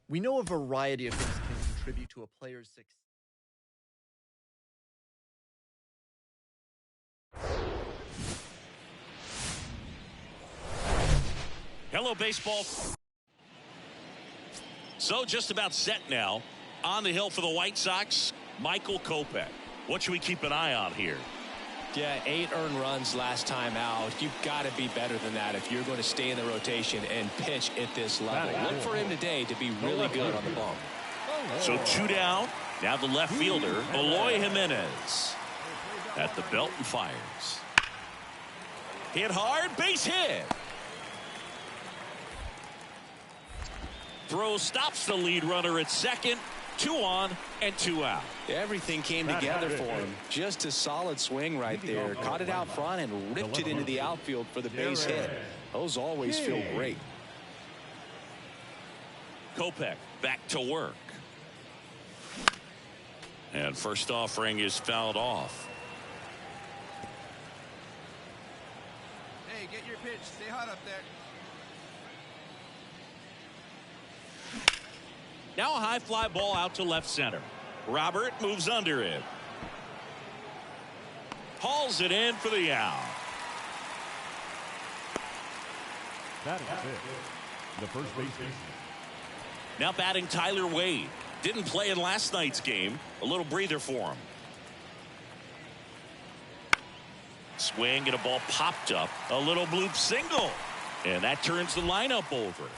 We know a variety of things can contribute to a player's success. Hello, baseball. So just about set now. On the hill for the White Sox, Michael Kopech. What should we keep an eye on here? Yeah, 8 earned runs last time out. You've got to be better than that if you're going to stay in the rotation and pitch at this level. Look for him today to be really good on the bump. So 2 down. Now the left fielder, Eloy Jimenez. At the belt and fires. Hit hard, base hit. Throw stops the lead runner at second. 2 on and 2 out. Everything came together for him. Just a solid swing right there. Caught it out front and ripped it into the outfield for the base hit. Those always feel great. Kopech back to work. And first offering is fouled off. Hey, get your pitch. Stay hot up there. Now a high fly ball out to left center. Robert moves under it. Hauls it in for the out. That is it. The first baseman. Now batting Tyler Wade. Didn't play in last night's game. A little breather for him. Swing and a ball popped up. A little bloop single. And that turns the lineup over.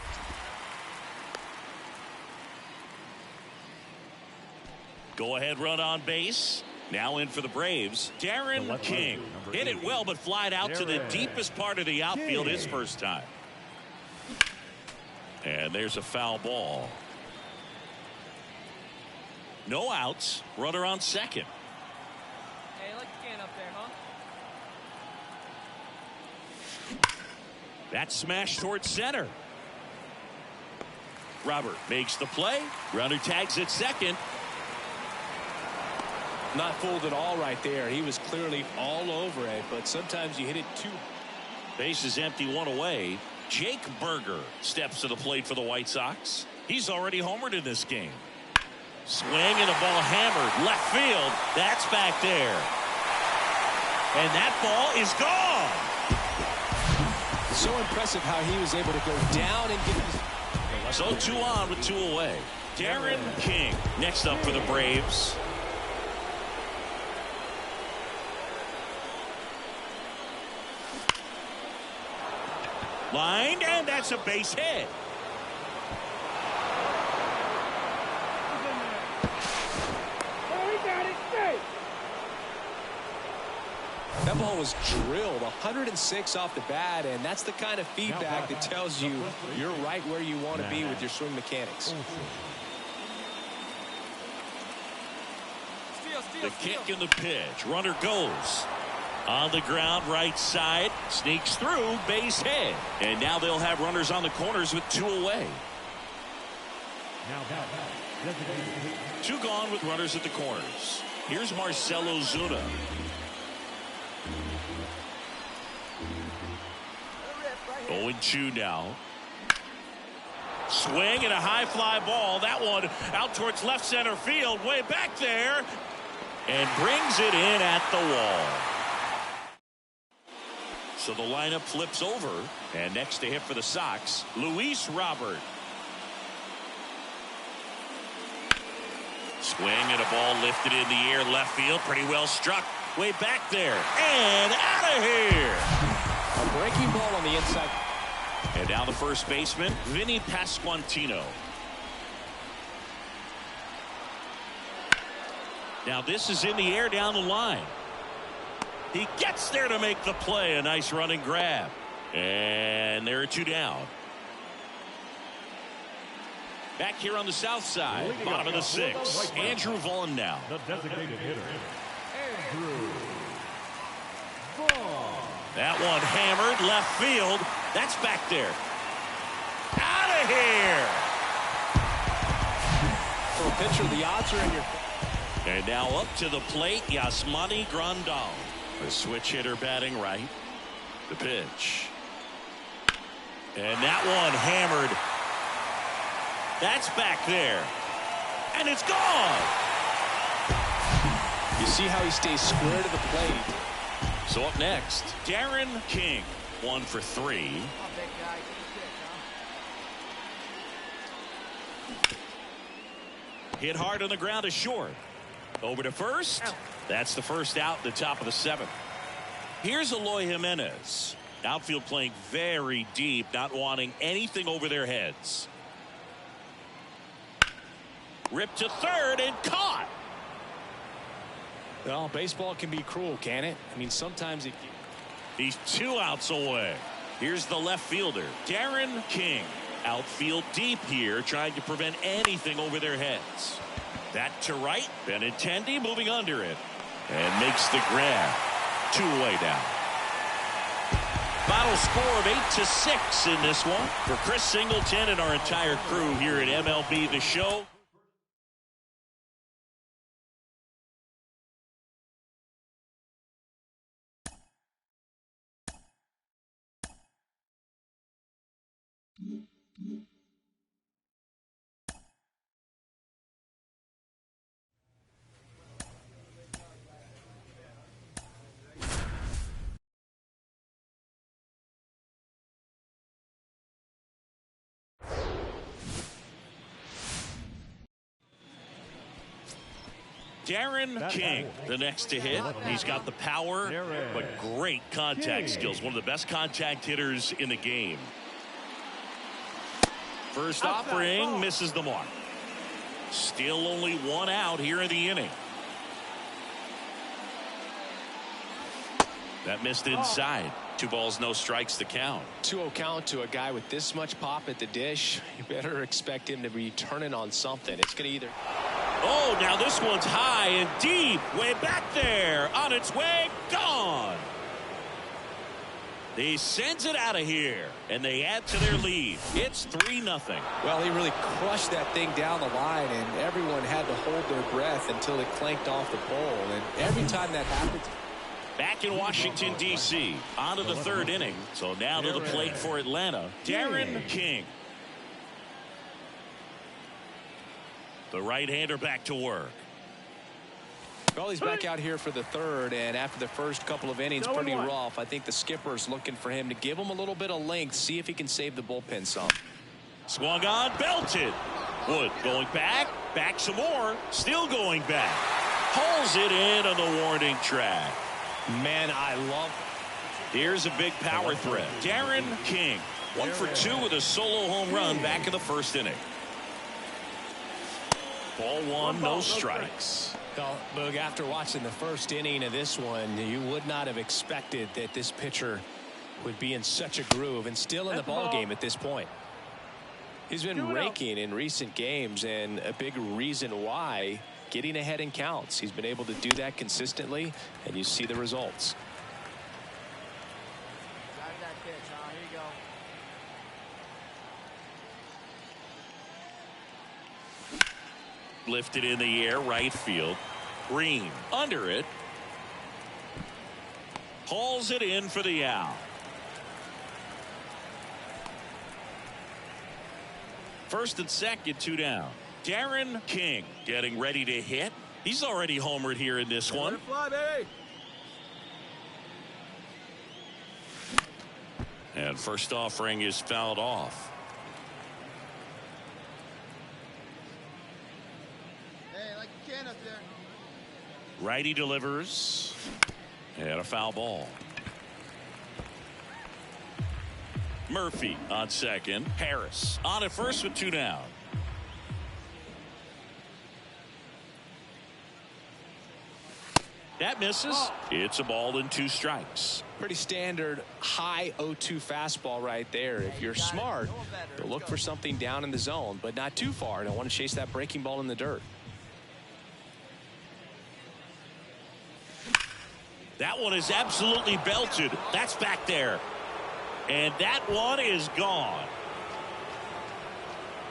Go ahead run on base. Now in for the Braves. Darren King. Hit it well but flied out to the deepest part of the outfield his first time. And there's a foul ball. No outs. Runner on second. Hey, like the can up there, huh? That smash towards center. Robert makes the play. Runner tags at second. Not fooled at all right there. He was clearly all over it, but sometimes you hit it too. Base is empty, 1 away. Jake Berger steps to the plate for the White Sox. He's already homered in this game. Swing and a ball hammered left field. That's back there. And that ball is gone. So impressive how he was able to go down and get his. So 2 on with 2 away. Darren King next up for the Braves. Lined, and that's a base hit. That ball was drilled 106 off the bat, and that's the kind of feedback that tells you you're right where you want to be with your swing mechanics. The kick and the pitch. Runner goes. On the ground, right side. Sneaks through, base hit. And now they'll have runners on the corners with 2 away. 2 gone with runners at the corners. Here's Marcell Ozuna. Oh, 0-2 now. Swing and a high fly ball. That one out towards left center field. Way back there. And brings it in at the wall. So the lineup flips over. And next to hit for the Sox, Luis Robert. Swing and a ball lifted in the air left field. Pretty well struck. Way back there. And out of here. A breaking ball on the inside. And now the first baseman, Vinny Pasquantino. Now this is in the air down the line. He gets there to make the play. A nice running grab. And there are 2 down. Back here on the south side, bottom of the 6th. Andrew Vaughn now. The designated hitter, Andrew Vaughn. That one hammered left field. That's back there. Out of here. For a pitcher, the odds are in your. And now up to the plate, Yasmani Grandal. The switch hitter batting right. The pitch. And that one hammered. That's back there. And it's gone. You see how he stays square to the plate. So up next, Darren King, 1 for 3. Hit hard on the ground to short. Over to first. That's the first out, the top of the 7th. Here's Eloy Jimenez. Outfield playing very deep, not wanting anything over their heads. Ripped to third and caught. Well, baseball can be cruel, can it? I mean, sometimes it. He's 2 outs away. Here's the left fielder, Darren King. Outfield deep here, trying to prevent anything over their heads. That to right. Benintendi moving under it. And makes the grab. 2 away now. Final score of 8-6 in this one. For Chris Singleton and our entire crew here at MLB The Show. Darren King, the next to hit. He's got the power, but great contact skills. One of the best contact hitters in the game. First offering misses the mark. Still only 1 out here in the inning. That missed inside. 2 balls, no strikes to count. 2-0 count to a guy with this much pop at the dish. You better expect him to be turning on something. It's going to either. Oh, now this one's high and deep. Way back there. On its way. Gone. He sends it out of here, and they add to their lead. It's 3-0. Well, he really crushed that thing down the line, and everyone had to hold their breath until it clanked off the pole. And every time that happens. Back in Washington, D.C., on to the 3rd inning. So now to the plate for Atlanta, Darren King. The right-hander back to work. Well, he's back out here for the 3rd, and after the first couple of innings, pretty rough. I think the skipper's looking for him to give him a little bit of length, see if he can save the bullpen some. Swung on, belted. Wood going back, back some more, still going back. Pulls it in on the warning track. Man, I love it. Here's a big power threat. Darren King, 1 for 2 with a solo home run back in the 1st inning. Ball 1, no strikes. Well, Boog, after watching the 1st inning of this one, you would not have expected that this pitcher would be in such a groove and still in the ball game at this point. He's been raking in recent games, and a big reason why, getting ahead in counts. He's been able to do that consistently, and you see the results. Drive that pitch, huh? Here you go. Lifted in the air, right field. Green under it. Hauls it in for the out. First and second, 2 down. Darren King getting ready to hit. He's already homered here in this one. And first offering is fouled off. Righty delivers. And a foul ball. Murphy on second. Harris on at first with 2 down. That misses. It's a ball and 2 strikes. Pretty standard high 0-2 fastball right there. If you're smart, you'll look for something down in the zone, but not too far. Don't want to chase that breaking ball in the dirt. That one is absolutely belted. That's back there. And that one is gone.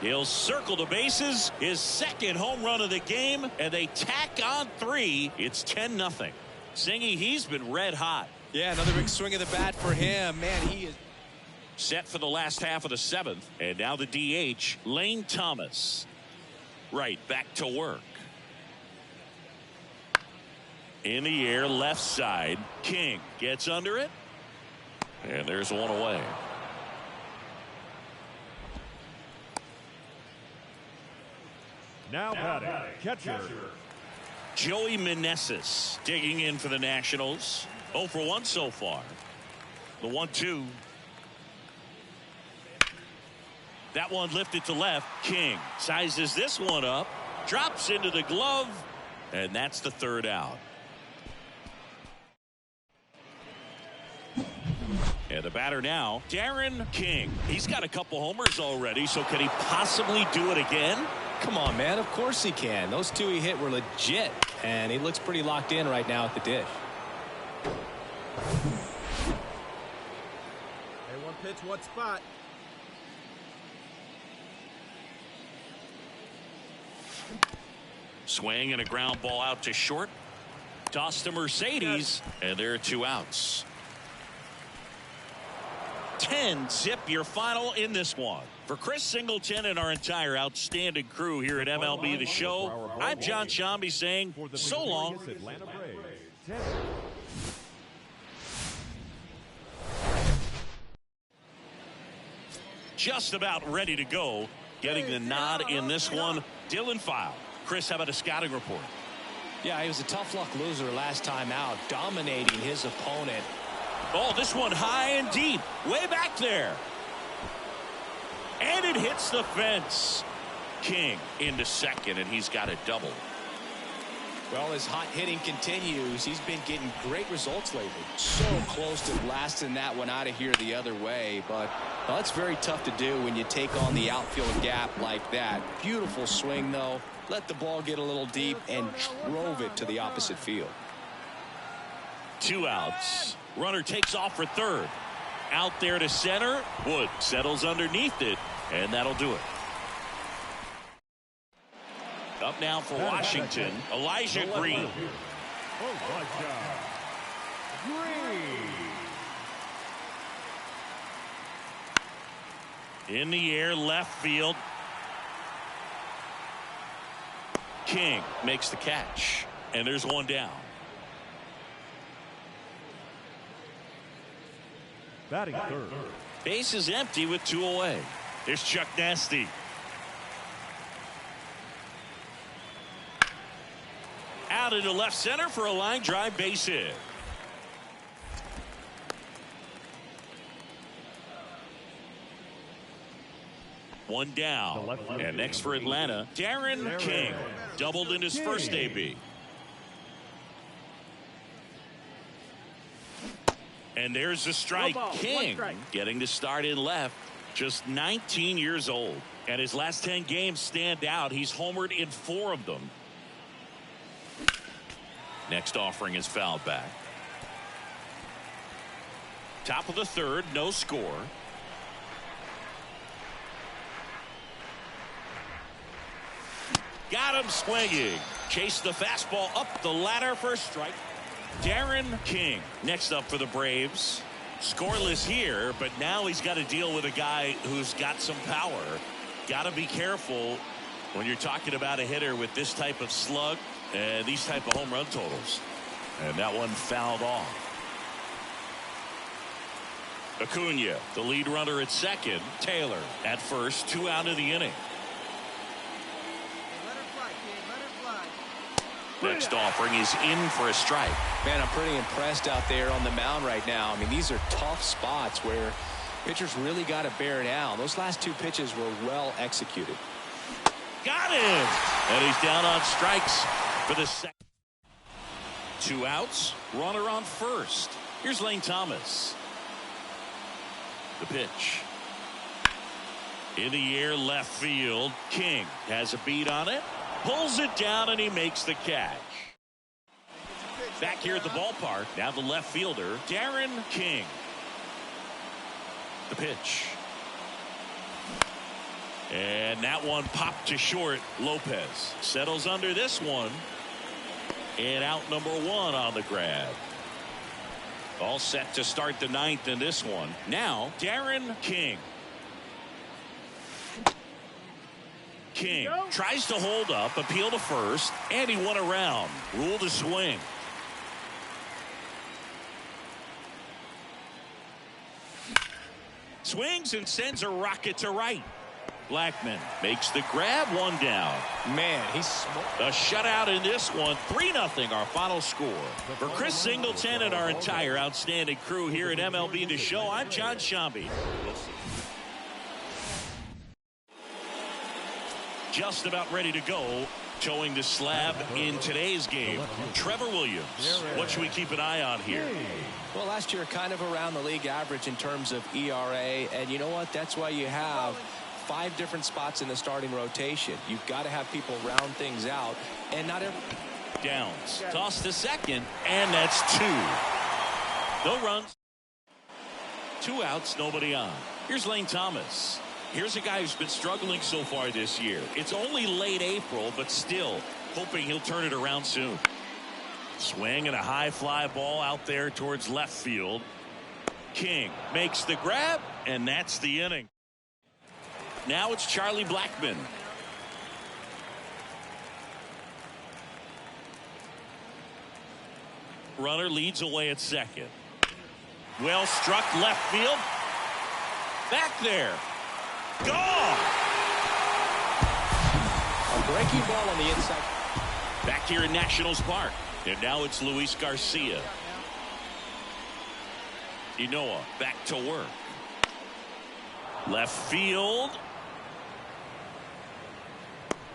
He'll circle the bases. His 2nd home run of the game. And they tack on 3. It's 10-0. Singy, he's been red hot. Yeah, another big swing of the bat for him. Man, he is. set for the last half of the 7th. And now the DH, Lane Thomas. Right, back to work. In the air, left side. King gets under it. And there's one away. Now batting, catcher. Joey Meneses digging in for the Nationals. 0 for 1 so far. The 1-2. That one lifted to left. King sizes this one up. Drops into the glove. And that's the 3rd out. And the batter now, Darren King. He's got a couple homers already, so can he possibly do it again? Come on, man. Of course he can. Those 2 he hit were legit, and he looks pretty locked in right now at the dish. Hey, one pitch, one spot. Swing and a ground ball out to short. Toss to Mercedes, and there are 2 outs. 10-zip your final in this one. For Chris Singleton and our entire outstanding crew here at MLB The Show, I'm John Shambi saying so long. Atlanta Braves. Just about ready to go. Getting the nod in this one, Dylan File. Chris, how about a scouting report? Yeah, he was a tough luck loser last time out, dominating his opponent. Oh, this one high and deep, way back there. And it hits the fence. King into second, and he's got a double. Well, his hot hitting continues. He's been getting great results lately. So close to blasting that one out of here the other way, but well, it's very tough to do when you take on the outfield gap like that. Beautiful swing, though. Let the ball get a little deep and drove it to the opposite field. 2 outs. Runner takes off for 3rd. Out there to center. Wood settles underneath it, and that'll do it. Up now for Washington, Elijah Green. In the air, left field. King makes the catch, and there's one down. Batting 3rd. Base is empty with 2 away. There's Chuck Nasty. Out into left center for a line drive base hit. One down. And next for Atlanta, Darren King. Doubled in his first AB. And there's the strike. King getting to start in left. Just 19 years old. And his last 10 games stand out. He's homered in 4 of them. Next offering is fouled back. Top of the 3rd, no score. Got him swinging. Chased the fastball up the ladder for a strike. Darren King next up for the Braves. Scoreless here, but now he's got to deal with a guy who's got some power. Got to be careful when you're talking about a hitter with this type of slug and these type of home run totals. And that one fouled off. Acuna, the lead runner at second. Taylor at first. 2 out of the inning. Let her fly, kid. Let her fly. Next offering is in for a strike. Man, I'm pretty impressed out there on the mound right now. I mean, these are tough spots where pitchers really got to bear down. Those last 2 pitches were well executed. Got him. And he's down on strikes for the second. 2 outs. Runner on first. Here's Lane Thomas. The pitch. In the air, left field. King has a beat on it. Pulls it down, and he makes the catch. Back here at the ballpark, now the left fielder, Darren King. The pitch. And that one popped to short. Lopez settles under this one. And out number 1 on the grab. All set to start the ninth in this one. Now, Darren King. King tries to hold up, appeal to first, and he won around. Rule to swing. Swings and sends a rocket to right. Blackman makes the grab, one down. Man, he's smart. A shutout in this one, 3-0 our final score. For Chris Singleton and our entire outstanding crew here at MLB The Show, I'm John Shambi. Just about ready to go. Showing the slab in today's game. Trevor Williams. What should we keep an eye on here? Well, last year kind of around the league average in terms of ERA. And you know what? That's why you have 5 different spots in the starting rotation. You've got to have people round things out. And not every... Downs. Toss to second. And that's 2. No runs. 2 outs, nobody on. Here's Lane Thomas. Here's a guy who's been struggling so far this year. It's only late April, but still hoping he'll turn it around soon. Swing and a high fly ball out there towards left field. King makes the grab, and that's the inning. Now it's Charlie Blackmon. Runner leads away at second. Well struck left field. Back there. Gone! A breaking ball on the inside. Back here in Nationals Park. And now it's Luis Garcia. Inoa back to work. Left field.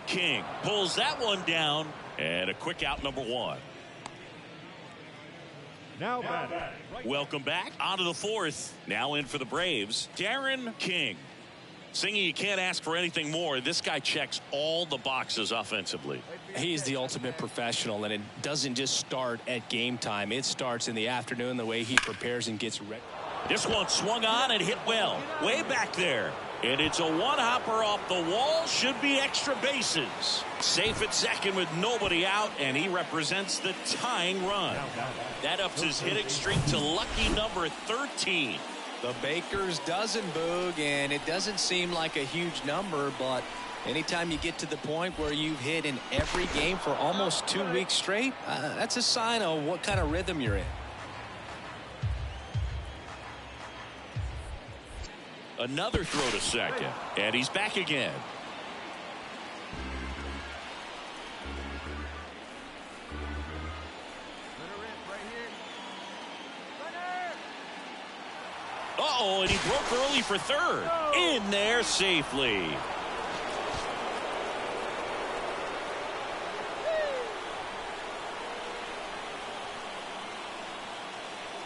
King pulls that one down. And a quick out, number 1. Now batting. Welcome back. On to the 4th. Now in for the Braves, Darren King. Singing, you can't ask for anything more. This guy checks all the boxes offensively. He's the ultimate professional, and it doesn't just start at game time. It starts in the afternoon, the way he prepares and gets ready. This one swung on and hit well. Way back there. And it's a one-hopper off the wall. Should be extra bases. Safe at second with nobody out, and he represents the tying run. That ups his hitting streak to lucky number 13. The Baker's dozen, Boog, and it doesn't seem like a huge number, but anytime you get to the point where you've hit in every game for almost 2 weeks straight, that's a sign of what kind of rhythm you're in. Another throw to second, and he's back again. Uh-oh, and he broke early for third. In there safely.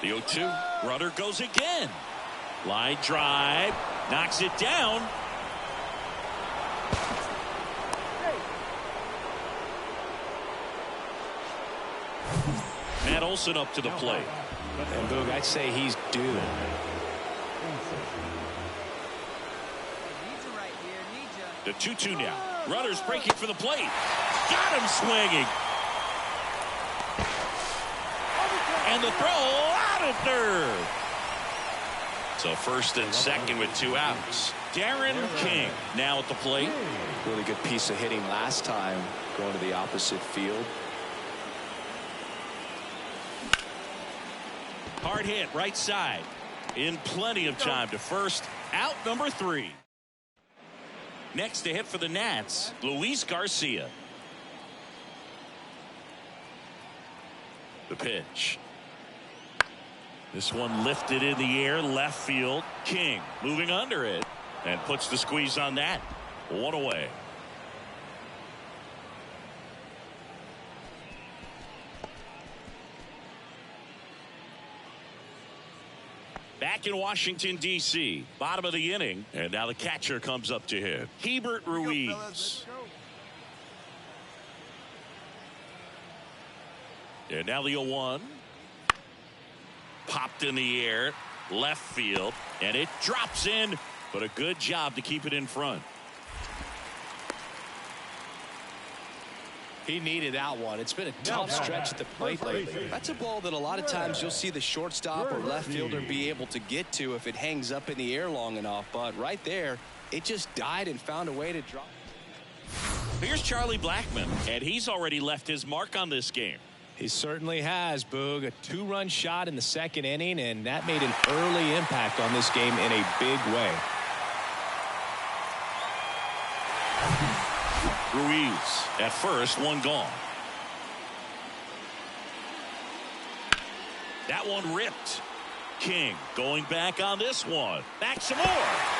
The 0-2. Runner goes again. Line drive. Knocks it down. Matt Olson up to the plate. And Boog, I'd say he's due. The 2-2 now. Runners breaking for the plate. Got him swinging. And the throw out of third. So first and second with 2 outs. Darren King now at the plate. Really good piece of hitting last time, going to the opposite field. Hard hit right side. In plenty of time to first. Out number 3. Next to hit for the Nats, Luis Garcia. The pitch. This one lifted in the air, left field. King moving under it and puts the squeeze on that. 1 away. Back in Washington, D.C. Bottom of the inning. And now the catcher comes up to hit. Hebert Ruiz. And now the 0-1. Popped in the air. Left field. And it drops in. But a good job to keep it in front. He needed that one. It's been a tough stretch at the plate lately. That's a ball that a lot of times you'll see the shortstop or left fielder be able to get to if it hangs up in the air long enough. But right there, it just died and found a way to drop. Here's Charlie Blackmon, and he's already left his mark on this game. He certainly has, Boog. A 2-run shot in the second inning, and that made an early impact on this game in a big way. Ruiz at first, one gone. That one ripped. King going back on this one. Back some more.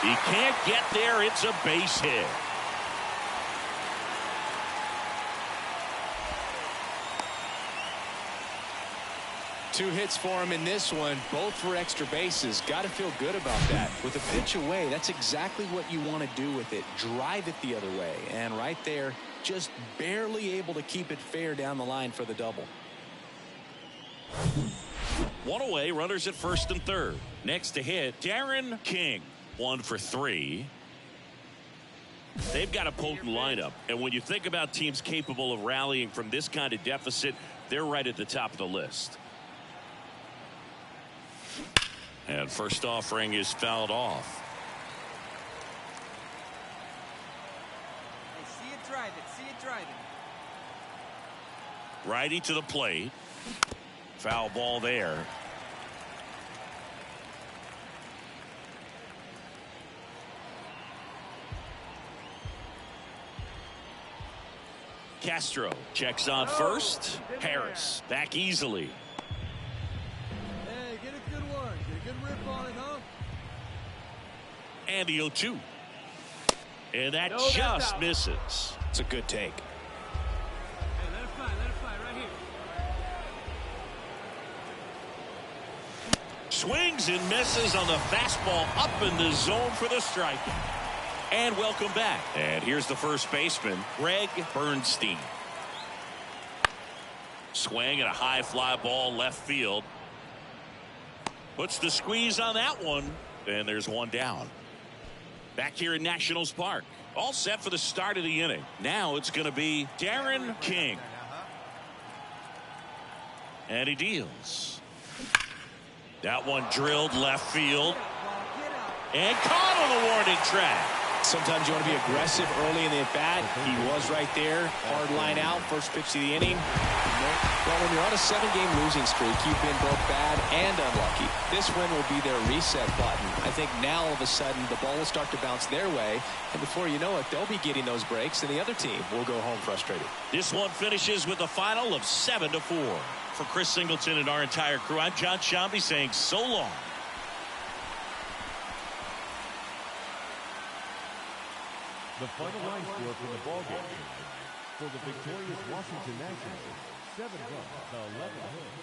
He can't get there. It's a base hit. Two hits for him in this one, both for extra bases. Got to feel good about that. With a pitch away, that's exactly what you want to do with it. Drive it the other way. And right there, just barely able to keep it fair down the line for the double. One away, runners at first and third. Next to hit, Darren King. 1 for 3. They've got a potent lineup. And when you think about teams capable of rallying from this kind of deficit, they're right at the top of the list. And first offering is fouled off. Hey, see it drive it. See it drive it. Righty to the plate. Foul ball there. Castro checks on first. Harris back easily. Hey, get a good one. Get a good rip on it, huh? And the 0-2. And that just misses. It's a good take. Hey, let it fly right here. Swings and misses on the fastball up in the zone for the strikeout. And welcome back. And here's the first baseman, Greg Bernstein. Swing and a high fly ball left field. Puts the squeeze on that one. And there's one down. Back here in Nationals Park. All set for the start of the inning. Now it's going to be Darren King. And he deals. That one drilled left field. And caught on the warning track. Sometimes you want to be aggressive early in the at-bat. He was right there. Hard line out. First pitch of the inning. Well, when you're on a 7-game losing streak, you've been both bad and unlucky. This win will be their reset button. I think now all of a sudden the ball will start to bounce their way. And before you know it, they'll be getting those breaks, and the other team will go home frustrated. This one finishes with a final of 7-4. For Chris Singleton and our entire crew, I'm John Shambi saying so long. The final line score from the ballgame for the victorious Washington Nationals: 7 runs to 11 hits,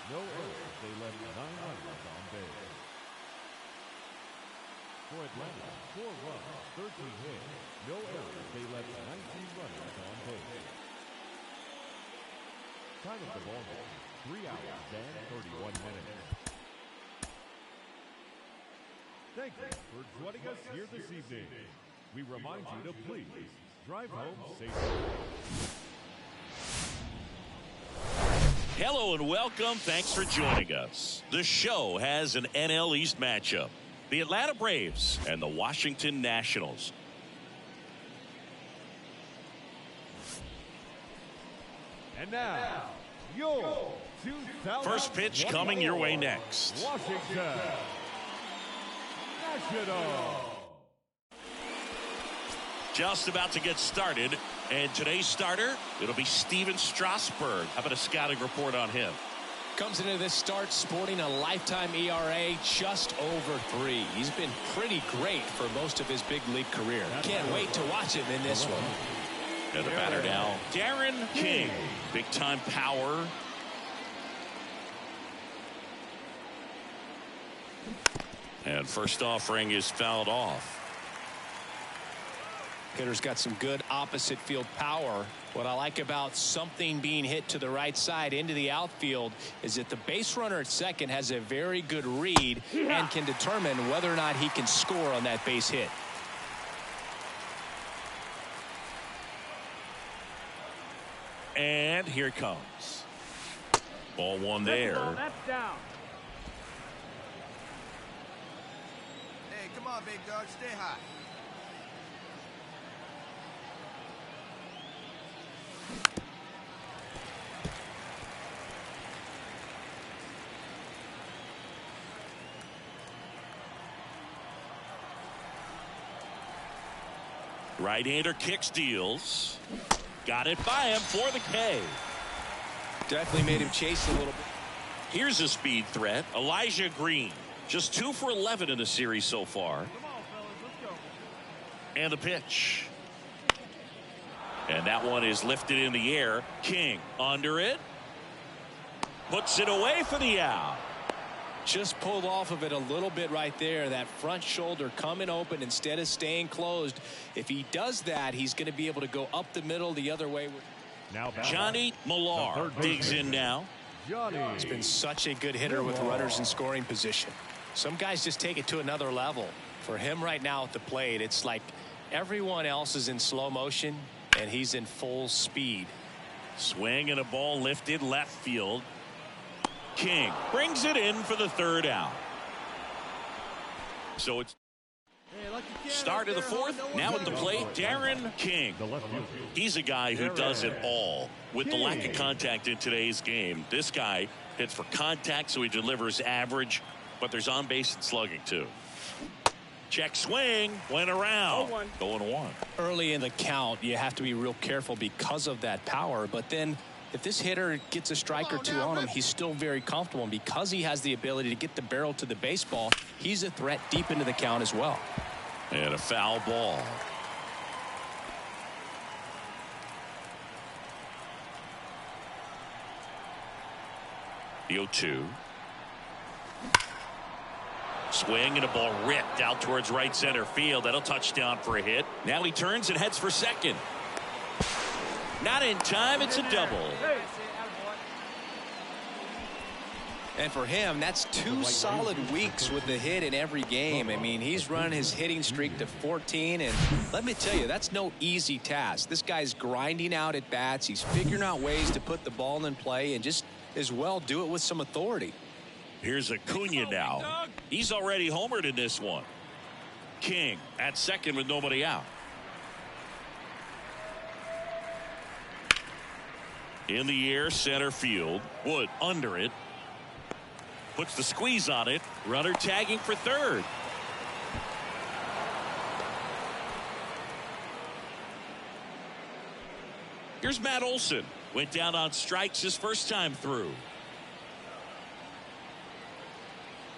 no errors. They left 9 runners on base. For Atlanta, 4 runs, 13 hits, no errors. They left 19 runners on base. Time of the ballgame: 3 hours and 31 minutes. Thank you for joining us here this evening. We remind you to please drive home safely. Hello and welcome. Thanks for joining us. The show has an NL East matchup. The Atlanta Braves and the Washington Nationals. And now, your 2000 First pitch coming your way next. Washington Nationals. Just about to get started, and today's starter, it'll be Steven Strasburg. How about a scouting report on him? Comes into this start sporting a lifetime ERA just over 3. He's been pretty great for most of his big league career. Can't wait to watch him in this one. And the batter now, Darren King. Big time power. And first offering is fouled off. Hitter's got some good opposite field power. What I like about something being hit to the right side into the outfield is that the base runner at second has a very good read and can determine whether or not he can score on that base hit. And here it comes. Ball one there. That's down. Hey, come on, big dog. Stay high. Right-hander kicks, deals. Got it by him for the K. Definitely made him chase a little bit. Here's a speed threat. Elijah Green. Just 2 for 11 in the series so far. Come on, fellas, let's go. And the pitch. And that one is lifted in the air. King under it. Puts it away for the out. Just pulled off of it a little bit right there. That front shoulder coming open instead of staying closed. If he does that, he's going to be able to go up the middle the other way. Now Johnny Millar digs in now. Johnny. He's been such a good hitter with runners in scoring position. Some guys just take it to another level. For him right now at the plate, it's like everyone else is in slow motion and he's in full speed. Swing and a ball lifted left field. King brings it in for the third out. So it's start of the fourth. Now at the plate, Darren King. He's a guy who does it all. With the lack of contact in today's game, this guy hits for contact, so he delivers average, but there's on base and slugging too. Check swing, went around. 0-1. Early in the count, you have to be real careful because of that power, but then if this hitter gets a strike or two on him, he's still very comfortable. And because he has the ability to get the barrel to the baseball, he's a threat deep into the count as well. And a foul ball. The 0-2. Swing and a ball ripped out towards right center field. That'll touch down for a hit. Now he turns and heads for second. Not in time. It's a double. And for him, that's 2 solid weeks with the hit in every game. I mean, he's run his hitting streak to 14, and let me tell you, that's no easy task. This guy's grinding out at bats. He's figuring out ways to put the ball in play and just as well do it with some authority. Here's Acuna now. He's already homered in this one. King at second with nobody out. In the air, center field. Wood under it. Puts the squeeze on it. Runner tagging for third. Here's Matt Olson. Went down on strikes his first time through.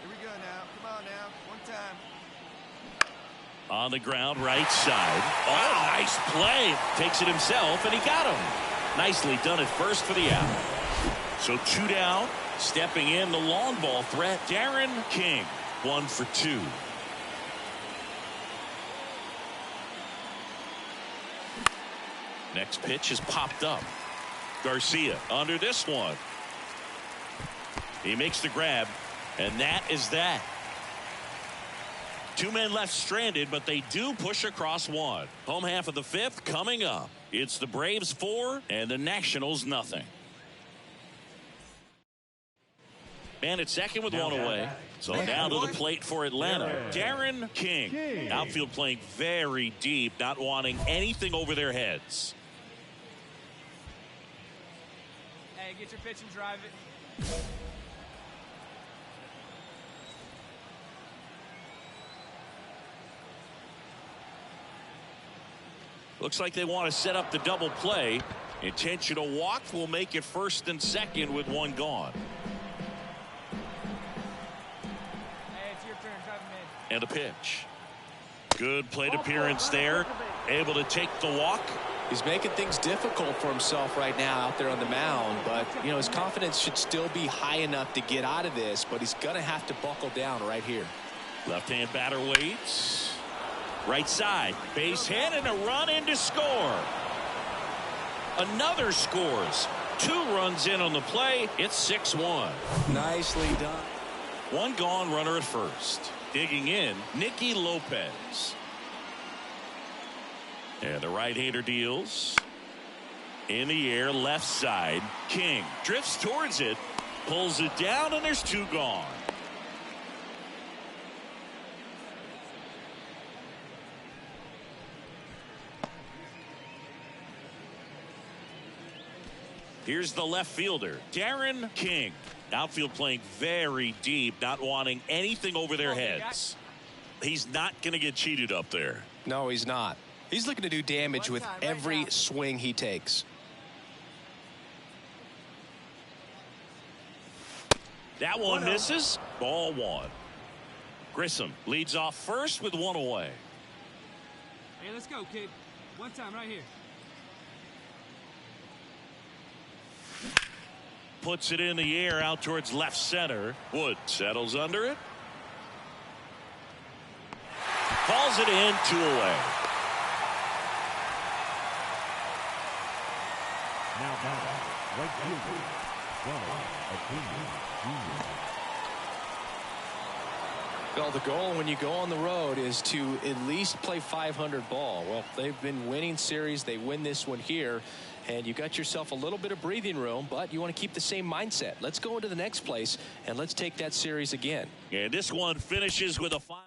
Here we go now. Come on now. One time. On the ground, right side. Oh, nice play. Takes it himself, and he got him. Nicely done at first for the out. So 2 down. Stepping in, the long ball threat, Darren King. 1 for 2. Next pitch is popped up. Garcia under this one. He makes the grab, and that is that. 2 men left stranded, but they do push across one. Home half of the 5th coming up. It's the Braves 4 and the Nationals nothing. Man at second with one away. So down to the plate for Atlanta. Darren King. Outfield playing very deep, not wanting anything over their heads. Hey, get your pitch and drive it. Looks like they want to set up the double play. Intentional walk will make it first and second with one gone. And a pitch. Good plate appearance there. Able to take the walk. He's making things difficult for himself right now out there on the mound, but you know his confidence should still be high enough to get out of this, but he's gonna have to buckle down right here. Left-hand batter waits. Right side, base hit and a run in to score. Another scores. 2 runs in on the play. It's 6-1. Nicely done. One gone, runner at first. Digging in, Nicky Lopez. And the right-hander deals. In the air, left side. King drifts towards it, pulls it down, and there's 2 gone. Here's the left fielder, Darren King. Outfield playing very deep, not wanting anything over their heads. He's not going to get cheated up there. No, he's not. He's looking to do damage with every swing he takes. That one misses. Ball 1. Grissom leads off first with 1 away. Hey, let's go, kid. One time right here. Puts it in the air out towards left center. Wood settles under it. Falls it in, 2 away. Now batting, right fielder, Ronald Acuna Jr. Well, the goal when you go on the road is to at least play 500 ball. Well, they've been winning series. They win this one here, and you got yourself a little bit of breathing room, but you want to keep the same mindset. Let's go into the next place, and let's take that series again. And this one finishes with a final.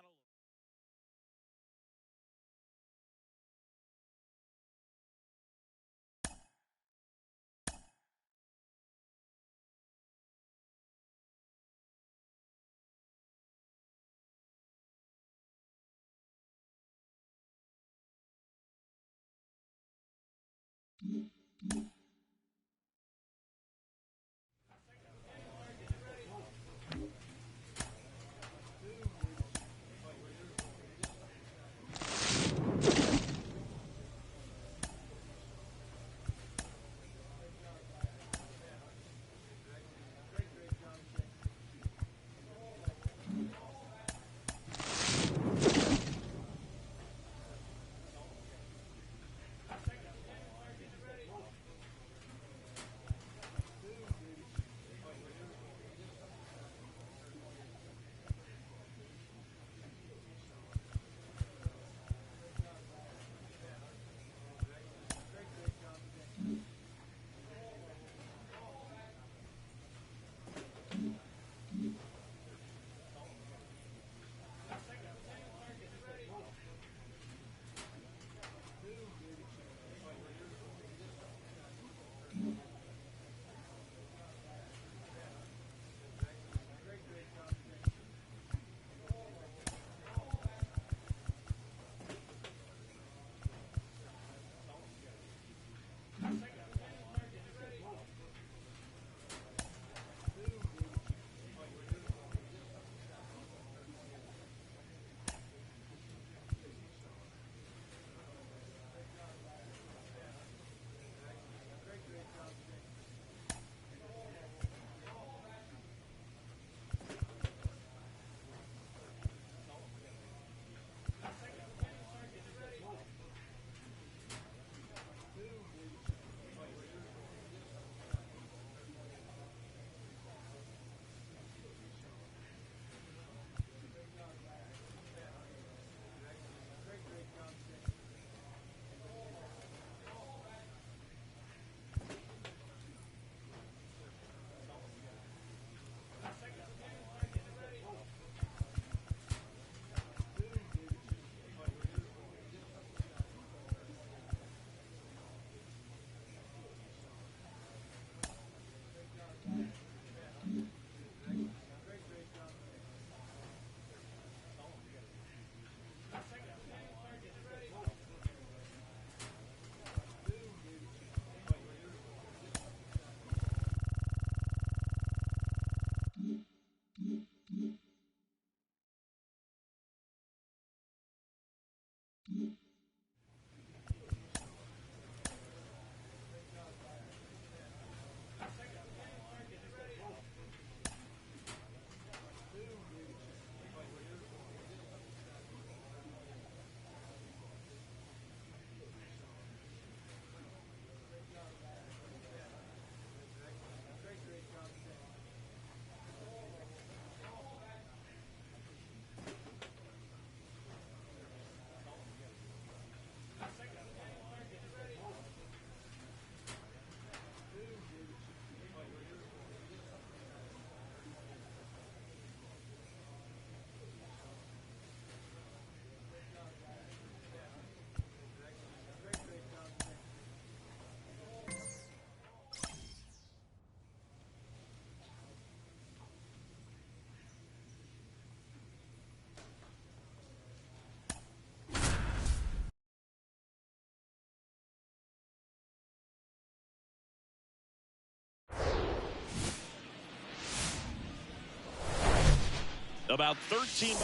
About 13.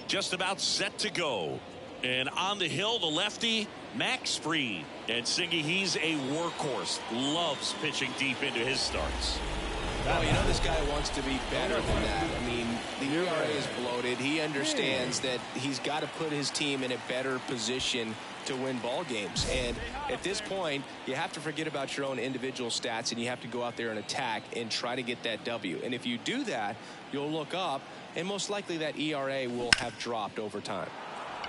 Just about set to go. And on the hill, the lefty, Max Fried. And Singy, he's a workhorse. Loves pitching deep into his starts. Oh, you know this guy wants to be better than that. I mean, the ERA is bloated. He understands that he's got to put his team in a better position to win ball games. And at this point, you have to forget about your own individual stats, and you have to go out there and attack and try to get that W. And if you do that, you'll look up, and most likely that ERA will have dropped over time.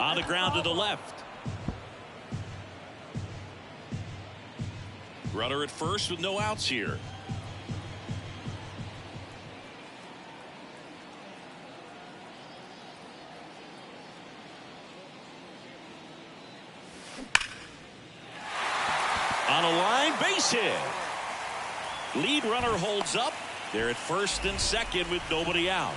On the ground to the left. Runner at first with no outs here. On a line, base hit. Lead runner holds up. They're at first and second with nobody out.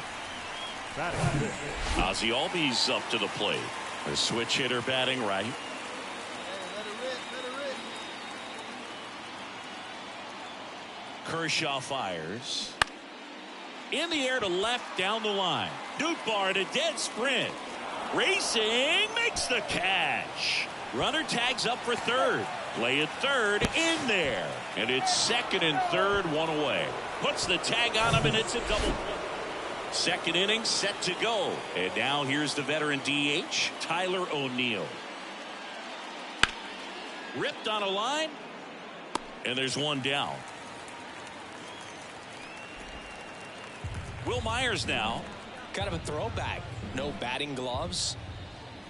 Ozzie Albies up to the plate. A switch hitter batting right. Hey, let it rip, let it rip. Kershaw fires. In the air to left, down the line. Nootbaar at a dead sprint. Racing, makes the catch. Runner tags up for third. Play at third, in there. And it's second and third, one away. Puts the tag on him, and it's a double play. Second inning set to go. And now here's the veteran DH, Tyler O'Neill. Ripped on a line. And there's one down. Will Myers now. Kind of a throwback. No batting gloves.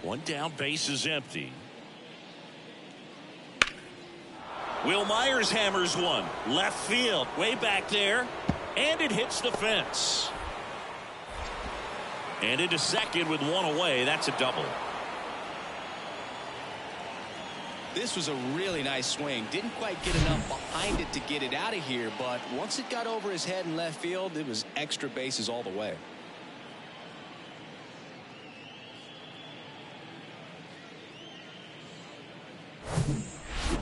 One down, base is empty. Will Myers hammers one. Left field, way back there. And it hits the fence. And into second with one away. That's a double. This was a really nice swing. Didn't quite get enough behind it to get it out of here, but once it got over his head in left field, it was extra bases all the way.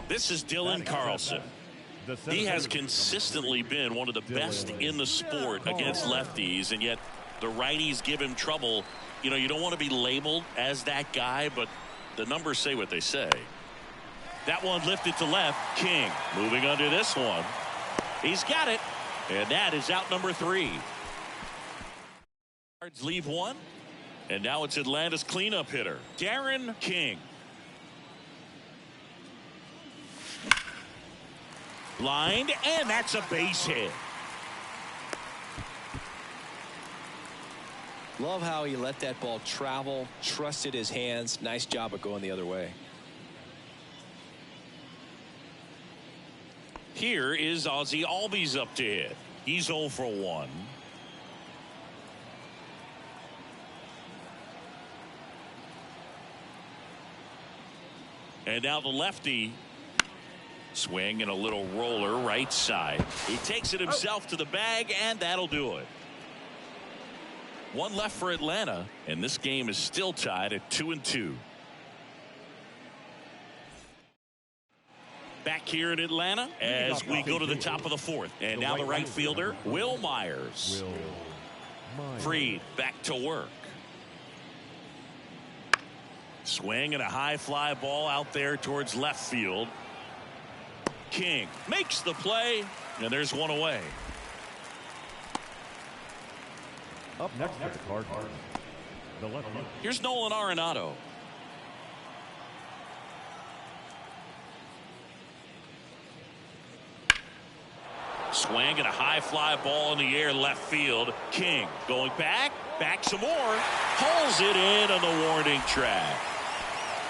This is Dylan Carlson. He has consistently been one of the best in the sport against lefties, and yet the righties give him trouble. You know, you don't want to be labeled as that guy, but the numbers say what they say. That one lifted to left. King moving under this one. He's got it, and that is out number 3. Cards leave one, and now it's Atlanta's cleanup hitter, Darren King. Lined, and that's a base hit. Love how he let that ball travel, trusted his hands. Nice job of going the other way. Here is Ozzie Albies up to hit. He's 0 for 1. And now the lefty. Swing and a little roller right side. He takes it himself to the bag, and that'll do it. One left for Atlanta, and this game is still tied at 2-2. Back here in Atlanta as we go to the top of the 4th. And now the right fielder, Will Myers. Fried back to work. Swing and a high fly ball out there towards left field. King makes the play, and there's one away. Up next for the Cardinals, the left fielder. Here's Nolan Arenado. Swing and a high fly ball in the air left field. King going back some more. Pulls it in on the warning track.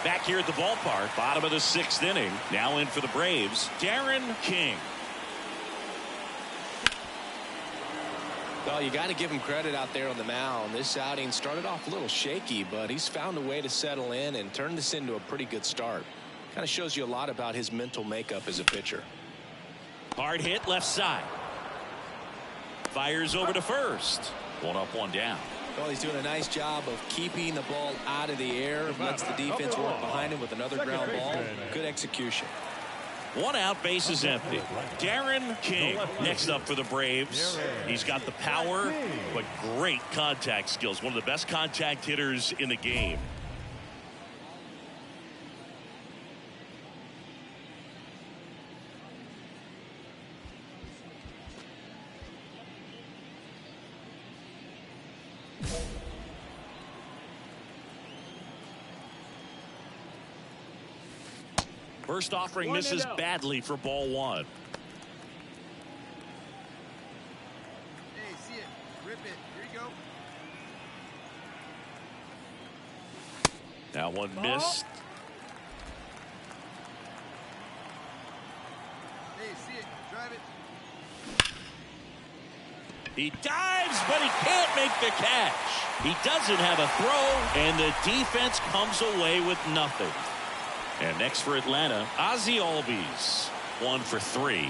Back here at the ballpark, bottom of the 6th inning. Now in for the Braves, Darren King. Well, you got to give him credit out there on the mound. This outing started off a little shaky, but he's found a way to settle in and turn this into a pretty good start. Kind of shows you a lot about his mental makeup as a pitcher. Hard hit left side. Fires over to first. One up, one down. Well, he's doing a nice job of keeping the ball out of the air. Lets the defense work behind him with another ground ball. Good execution. One out, base is empty. Darren King next up for the Braves. He's got the power, but great contact skills. One of the best contact hitters in the game. First offering misses badly for ball one. Hey, see it. Rip it. Here you go. That one missed. Hey, see it. Drive it. He dives, but he can't make the catch. He doesn't have a throw, and the defense comes away with nothing. And next for Atlanta, Ozzie Albies, 1 for 3.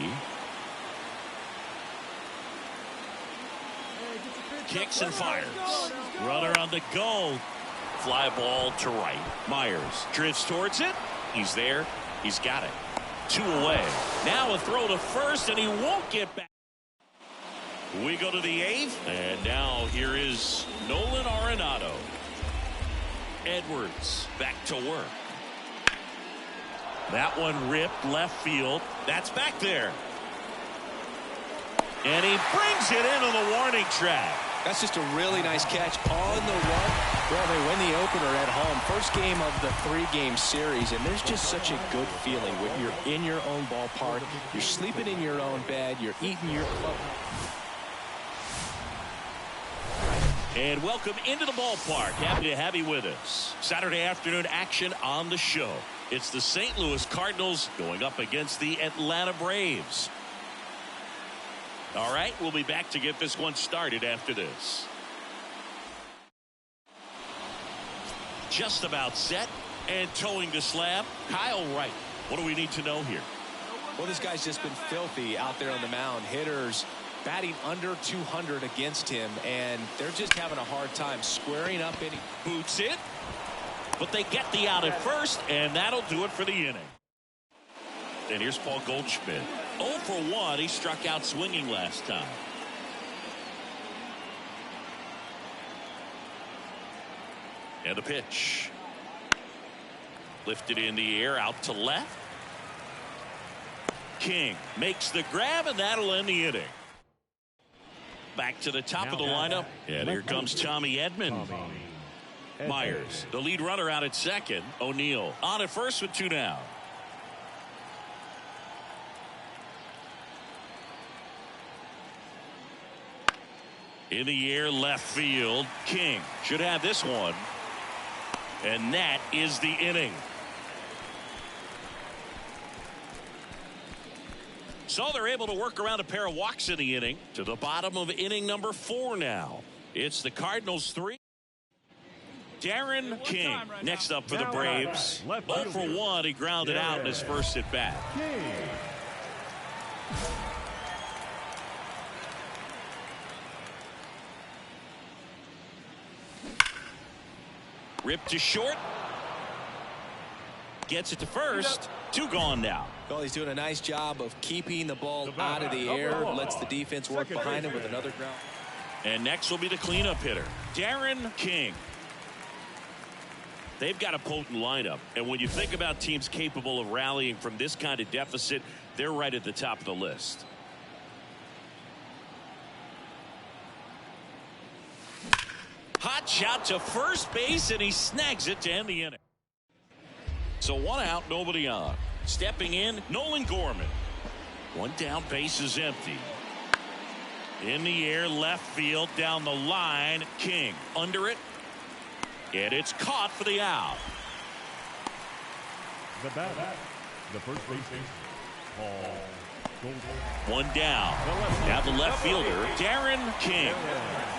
Kicks and fires. Runner on the go. Fly ball to right. Myers drifts towards it. He's there. He's got it. 2 away. Now a throw to first, and he won't get back. We go to the 8th, and now here is Nolan Arenado. Edwards back to work. That one ripped left field. That's back there. And he brings it into the warning track. That's just a really nice catch on the run. Well, they win the opener at home. First game of the 3-game series, and there's just such a good feeling when you're in your own ballpark. You're sleeping in your own bed. You're eating your club. And welcome into the ballpark. Happy to have you with us. Saturday afternoon action on the show. It's the St. Louis Cardinals going up against the Atlanta Braves. All right, we'll be back to get this one started after this. Just about set and towing the slab, Kyle Wright. What do we need to know here? Well, this guy's just been filthy out there on the mound. Hitters batting under 200 against him, and they're just having a hard time squaring up any. Boots it, but they get the out at first, and that'll do it for the inning. And here's Paul Goldschmidt. 0 for 1. He struck out swinging last time. And the pitch. Lifted in the air out to left. King makes the grab, and that'll end the inning. Back to the top of the lineup. And here comes Tommy Edman. Myers, the lead runner out at second. O'Neill on at first with 2 down. In the air, left field. King should have this one. And that is the inning. So they're able to work around a pair of walks in the inning. To the bottom of inning number 4 now. It's the Cardinals 3. Darren King next up for the Braves. 0 for 1. He grounded out in his first at bat. Ripped to short. Gets it to first. 2 gone now. Well, he's doing a nice job of keeping the ball out of the air. Lets the defense work behind him with another ground. And next will be the cleanup hitter, Darren King. They've got a potent lineup. And when you think about teams capable of rallying from this kind of deficit, they're right at the top of the list. Hot shot to first base, and he snags it to end the inning. So 1 out, nobody on. Stepping in, Nolan Gorman. 1 down, base is empty. In the air, left field, down the line. King under it. And it's caught for the out. The batter, the first baseman, Paul Goldschmidt. 1 down. Now the left fielder, Darren King.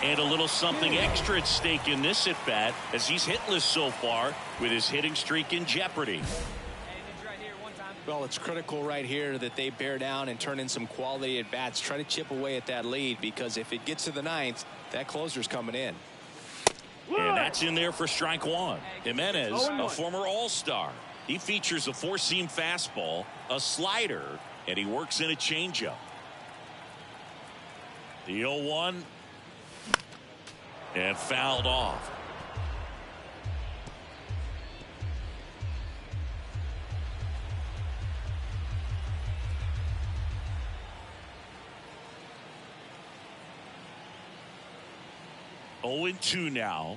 And a little something extra at stake in this at bat, as he's hitless so far with his hitting streak in jeopardy. Well, it's critical right here that they bear down and turn in some quality at bats. Try to chip away at that lead, because if it gets to the 9th, that closer's coming in. And that's in there for strike 1. Jimenez, a former All-Star. He features a four-seam fastball, a slider, and he works in a changeup. The 0-1 and fouled off. Oh and 2 now.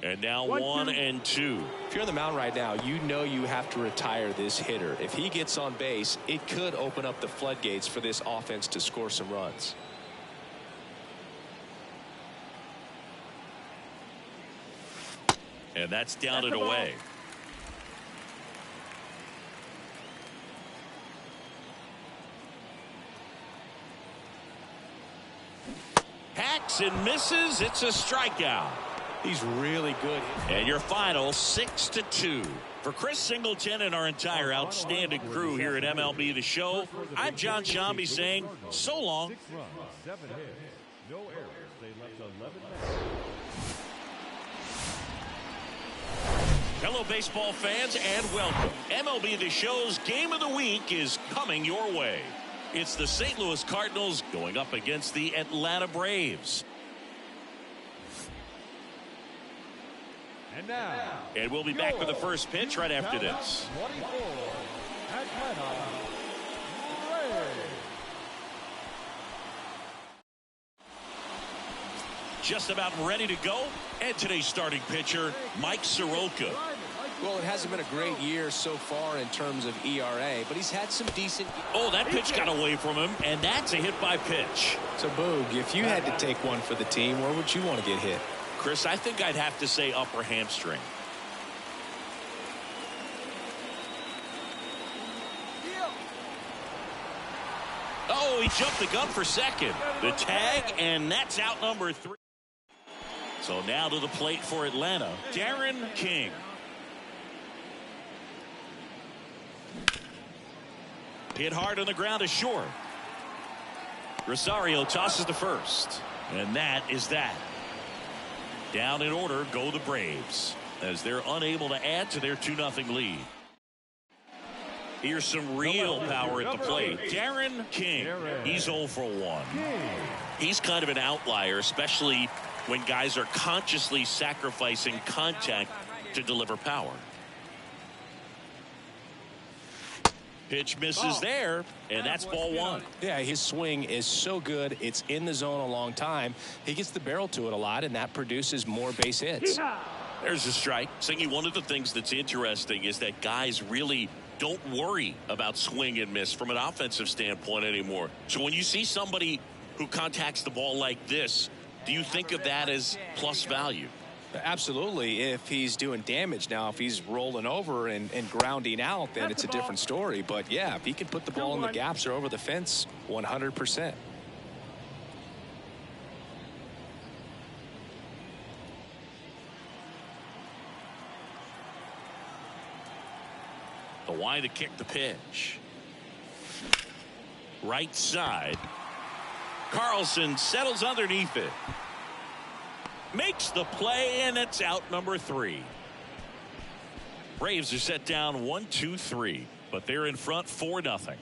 And now 1 and 2. If you're on the mound right now, you know you have to retire this hitter. If he gets on base, it could open up the floodgates for this offense to score some runs. And that's down and away. Hacks and misses. It's a strikeout. He's really good. And your final 6-2. For Chris Singleton and our entire outstanding crew here at MLB The Show, I'm John Shambi saying so long. 6 runs, 7 hits, no errors. They left 11 men. Hello, baseball fans, and welcome. MLB The Show's Game of the Week is coming your way. It's the St. Louis Cardinals going up against the Atlanta Braves. And now, And we'll be back with the first pitch right after this. 24, Atlanta Braves. Just about ready to go. And today's starting pitcher, Mike Soroka. Well, it hasn't been a great year so far in terms of ERA, but he's had some decent. Oh, that pitch got away from him, and that's a hit by pitch. So, Boog, if you had to take one for the team, where would you want to get hit? Chris, I think I'd have to say upper hamstring. Oh, he jumped the gun for second. The tag, and that's out number 3. So now to the plate for Atlanta, Darren King. Hit hard on the ground is short. Rosario tosses to first. And that is that. Down in order go the Braves as they're unable to add to their 2-0 lead. Here's some real power at the plate. Darren King. He's 0 for 1. He's kind of an outlier, especially when guys are consciously sacrificing contact to deliver power. Pitch misses there, and that's ball 1. Yeah, his swing is so good. It's in the zone a long time. He gets the barrel to it a lot, and that produces more base hits. There's a strike. Singy, one of the things that's interesting is that guys really don't worry about swing and miss from an offensive standpoint anymore. So when you see somebody who contacts the ball like this, do you think of that as plus value? Absolutely. If he's doing damage now, if he's rolling over and grounding out, then it's a different story. But yeah, if he can put the ball in the gaps or over the fence, 100%. The wide to kick the pitch. Right side. Carlson settles underneath it. Makes the play, and it's out number 3. Braves are set down 1-2-3, but they're in front 4-0.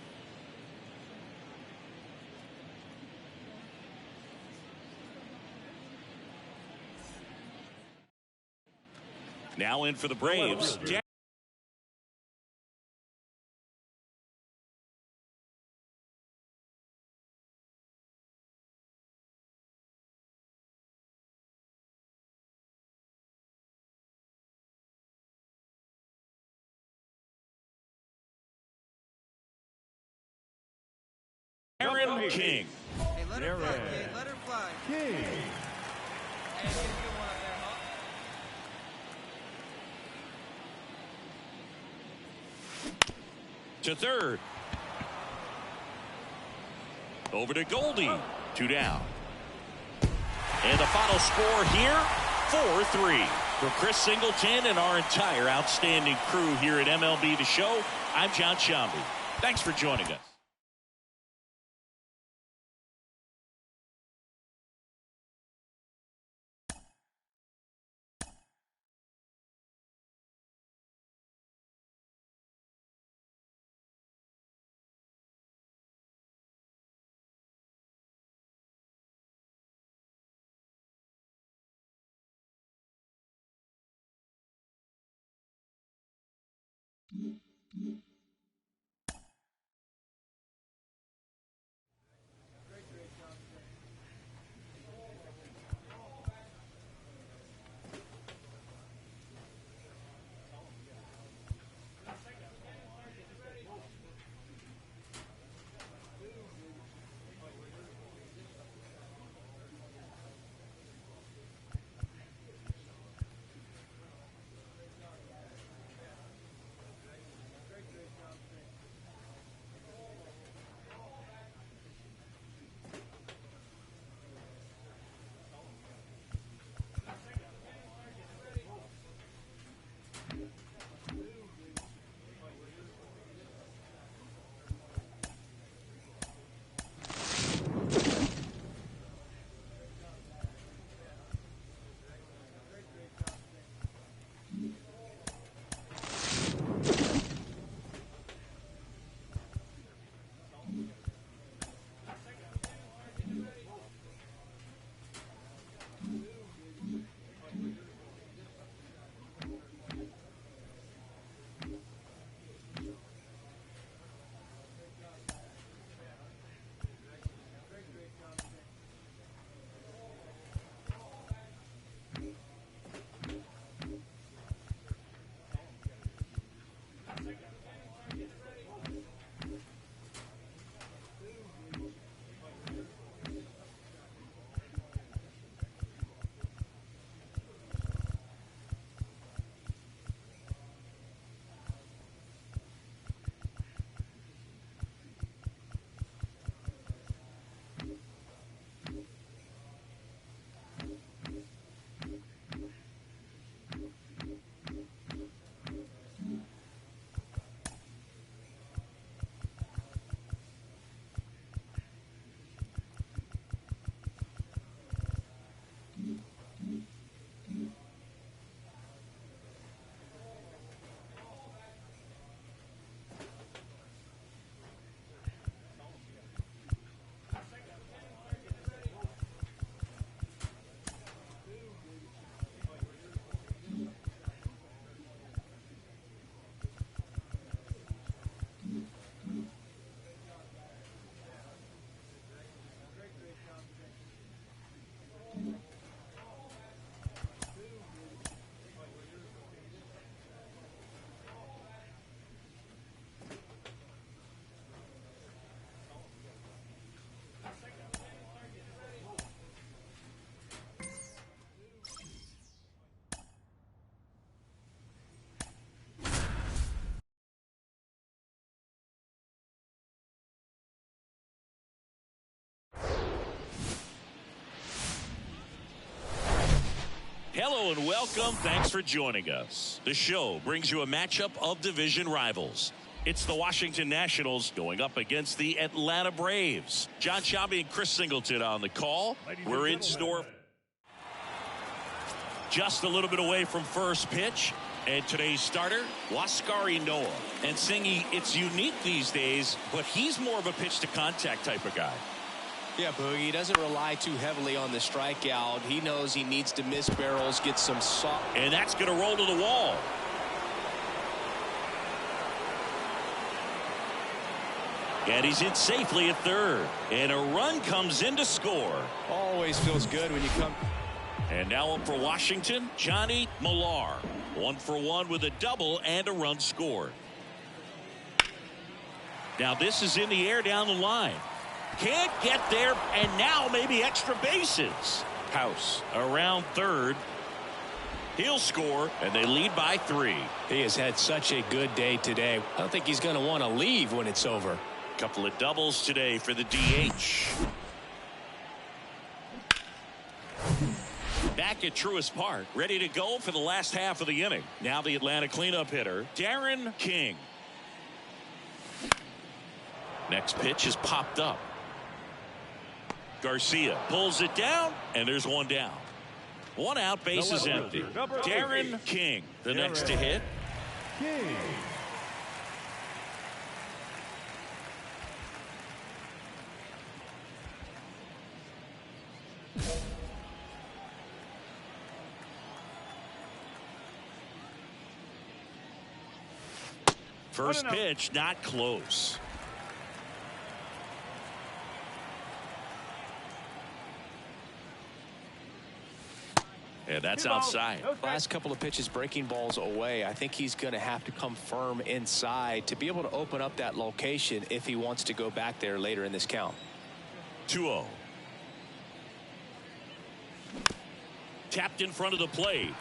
Now in for the Braves. Darren King. Hey, let her fly, kid. Let her fly. King. Hey, get a good one up there, huh? To third. Over to Goldie. 2 down. And the final score here, 4-3. For Chris Singleton and our entire outstanding crew here at MLB The Show, I'm John Shambi. Thanks for joining us. Hello and welcome. Thanks for joining us. The show brings you a matchup of division rivals. It's the Washington Nationals going up against the Atlanta Braves. John Shabby and Chris Singleton on the call. We're in store just a little bit away from first pitch. And today's starter, Waskari Noah. And Singy, it's unique these days, but he's more of a pitch to contact type of guy. Yeah, Boogie, he doesn't rely too heavily on the strikeout. He knows he needs to miss barrels, get some soft. And that's going to roll to the wall. And he's in safely at third. And a run comes in to score. Always feels good when you come. And now up for Washington, Johnny Millar. 1-for-1 with a double and a run scored. Now this is in the air down the line. Can't get there, and now maybe extra bases. House around third. He'll score, and they lead by 3. He has had such a good day today. I don't think he's going to want to leave when it's over. Couple of doubles today for the DH. Back at Truist Park, ready to go for the last half of the inning. Now the Atlanta cleanup hitter, Darren King. Next pitch is popped up. Garcia pulls it down, and there's one down. One out, base is empty. Darren King, the next to hit. King. First pitch, not close. And that's outside. Last couple of pitches breaking balls away. I think he's going to have to come firm inside to be able to open up that location if he wants to go back there later in this count. 2-0. Tapped in front of the plate.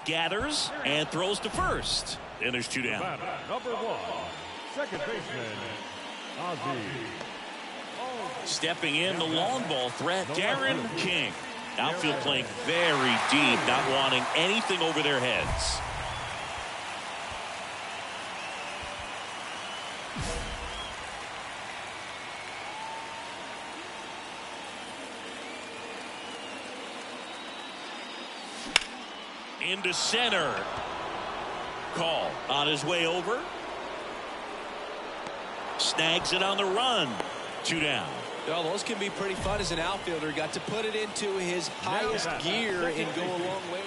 Gathers and throws to first. And there's 2 down. Number 1, second baseman, Ozzie. Stepping in, the long ball threat, Darren King. Outfield playing very deep, not wanting anything over their heads. Into center. Call on his way over. Snags it on the run. 2 down. Well, those can be pretty fun as an outfielder. Got to put it into his highest gear and go a long way.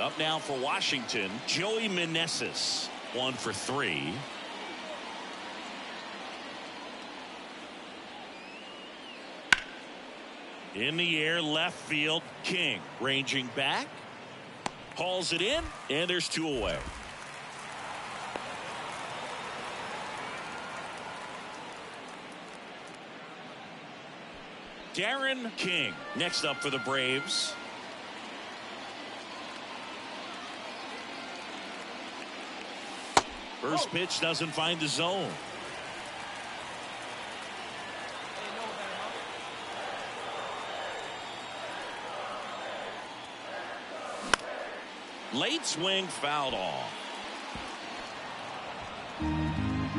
Up now for Washington, Joey Meneses. 1 for 3. In the air, left field, King. Ranging back. Hauls it in, and there's 2 away. Darren King next up for the Braves. First pitch doesn't find the zone. Late swing fouled off.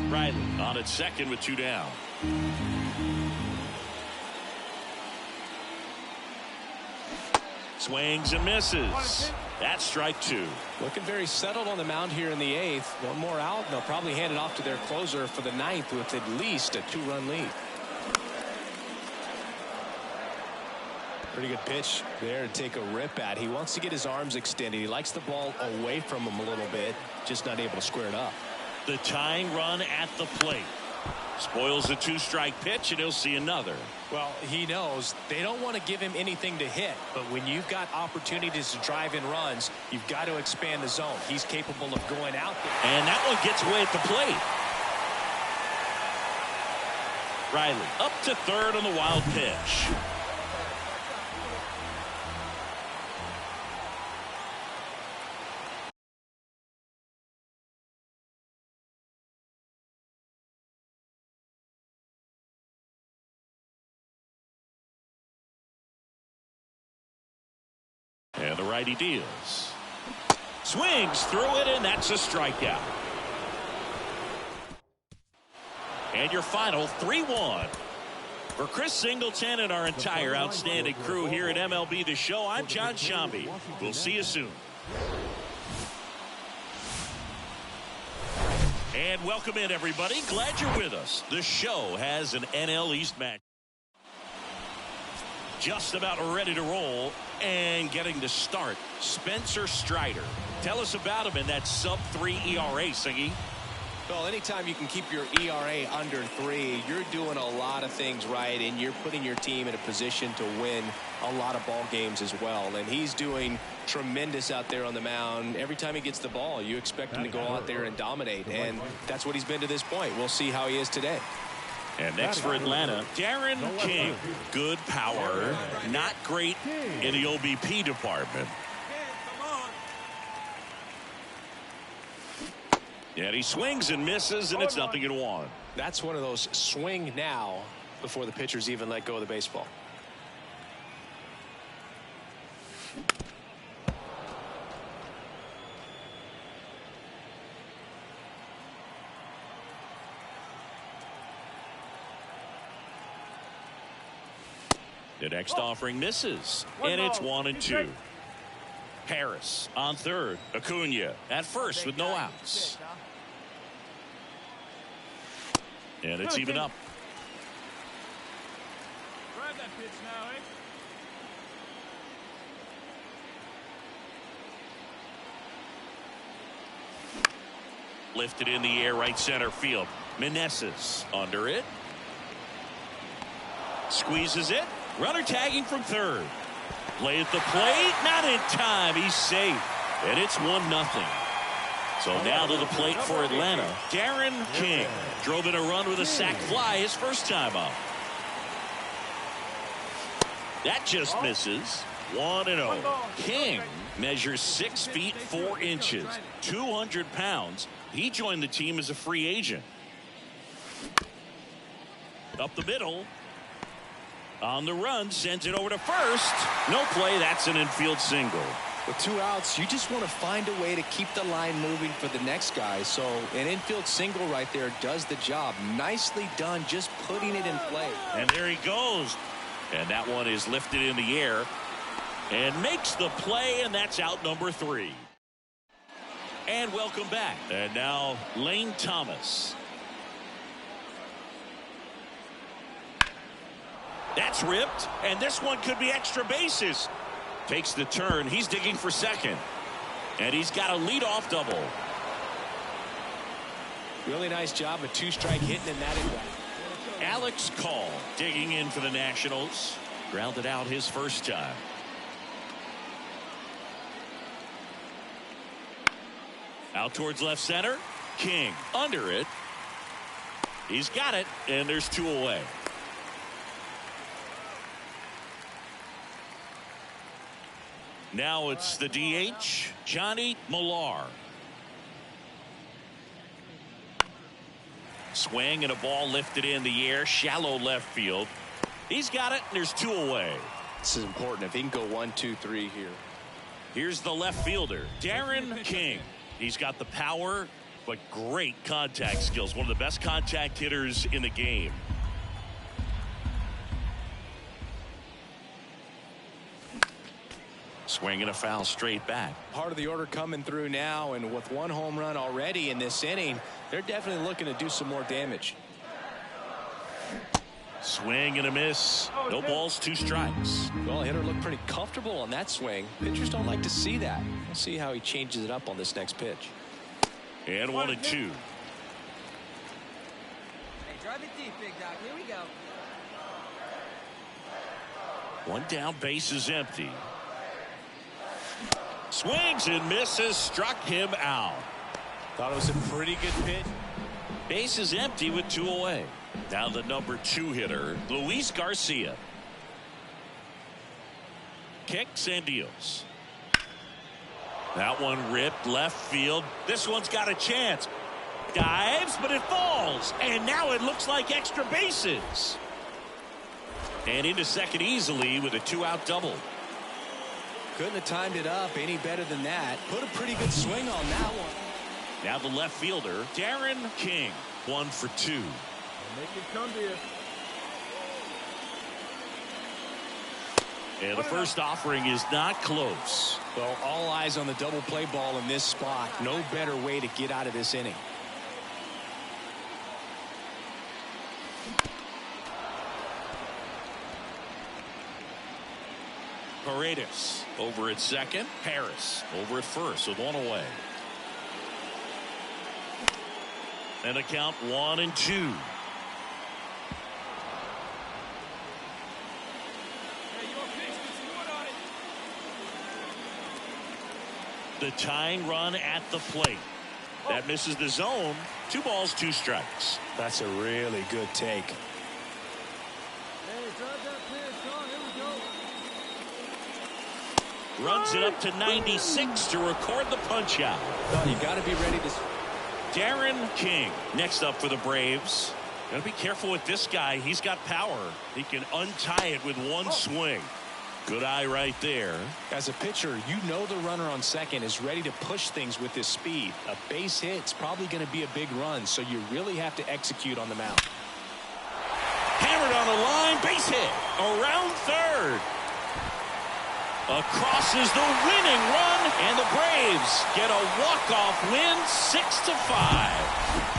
Riley on at second with 2 down. Swings and misses. That's strike 2. Looking very settled on the mound here in the 8th. One more out, and they'll probably hand it off to their closer for the 9th with at least a 2-run lead. Pretty good pitch there to take a rip at. He wants to get his arms extended. He likes the ball away from him a little bit, just not able to square it up. The tying run at the plate. Spoils the 2-strike pitch, and he'll see another. Well, he knows they don't want to give him anything to hit, but when you've got opportunities to drive in runs, you've got to expand the zone. He's capable of going out there. And that one gets away at the plate. Riley up to third on the wild pitch. And the righty deals. Swings through it, and that's a strikeout. And your final 3-1. For Chris Singleton and our entire outstanding crew here at MLB The Show, I'm John Shambi. We'll see you soon. And welcome in, everybody. Glad you're with us. The show has an NL East match. Just about ready to roll and getting to start. Spencer Strider. Tell us about him in that sub-3 ERA, Siggy. Well, anytime you can keep your ERA under 3, you're doing a lot of things right, and you're putting your team in a position to win a lot of ball games as well. And he's doing tremendous out there on the mound. Every time he gets the ball, you expect him to go out there and dominate, and that's what he's been to this point. We'll see how he is today. And next for Atlanta, Darren King. Good power, not great in the OBP department. And he swings and misses, and it's 0-1. That's one of those swing now before the pitchers even let go of the baseball. The next offering misses, and it's 1-2. Harris on third. Acuna at first with no outs. And it's even up. Grab that pitch now, eh? lifted in the air, right center field. Meneses under it. Squeezes it. Runner tagging from third. Play at the plate. Not in time. He's safe. And it's 1-0. So now to the plate for Atlanta. Darren King drove in a run with a sac fly his first time up. That just misses. 1-0. King measures 6 feet 4 inches, 200 pounds. He joined the team as a free agent. Up the middle. On the run, sends it over to first. No play. That's an infield single. With 2 outs, you just want to find a way to keep the line moving for the next guy. So an infield single right there does the job. Nicely done, just putting it in play. And there he goes. And that one is lifted in the air and makes the play, and that's out number 3. And welcome back. And now Lane Thomas. That's ripped, and this one could be extra bases. Takes the turn. He's digging for second. And he's got a leadoff double. Really nice job, a 2-strike hitting in that at-bat. Alex Call digging in for the Nationals. Grounded out his first time. Out towards left center. King under it. He's got it, and there's 2 away. Now it's the DH, Johnny Millar. Swing and a ball lifted in the air, shallow left field. He's got it, and there's 2 away. This is important if he can go 1, 2, 3 here. Here's the left fielder, Darren King. He's got the power, but great contact skills. One of the best contact hitters in the game. Swinging a foul straight back. Part of the order coming through now, and with 1 home run already in this inning, they're definitely looking to do some more damage. Swing and a miss. No balls, 2 strikes. Well, hitter looked pretty comfortable on that swing. Pitchers don't like to see that. We'll see how he changes it up on this next pitch. And 1-2. Hey, drive it deep, big dog. Here we go. 1 down, base is empty. Swings and misses, struck him out. Thought it was a pretty good pitch. Base is empty with 2 away. Now the number 2 hitter, Luis Garcia. Kicks and deals. That one ripped left field. This one's got a chance. Dives, but it falls. And now it looks like extra bases. And into second easily with a 2-out double. Couldn't have timed it up any better than that. Put a pretty good swing on that one. Now the left fielder, Darren King. 1 for 2. Make it come to you. And the first offering is not close. Well, all eyes on the double play ball in this spot. No better way to get out of this inning. Paredes over at second. Harris over at first with 1 away. And a count 1-2. The tying run at the plate. That misses the zone. 2 balls, 2 strikes. That's a really good take. Hey, drive that pitch, Sean. Here we go. Runs it up to 96 to record the punch out. You got to be ready to. Darren King next up for the Braves. Got to be careful with this guy. He's got power. He can untie it with 1 swing. Good eye right there. As a pitcher, you know the runner on second is ready to push things with his speed. A base hit's probably going to be a big run, so you really have to execute on the mound. Hammered on the line, base hit. Around third. Across is the winning run, and the Braves get a walk-off win, 6-5.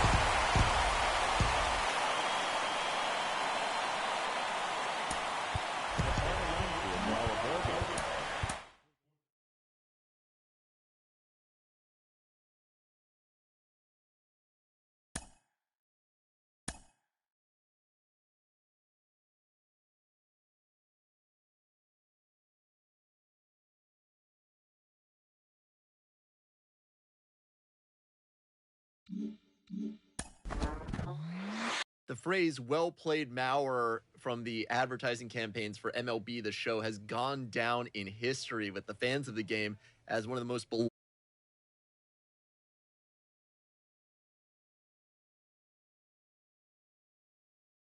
The phrase "well played, Maurer" from the advertising campaigns for MLB The Show has gone down in history with the fans of the game as one of the most beloved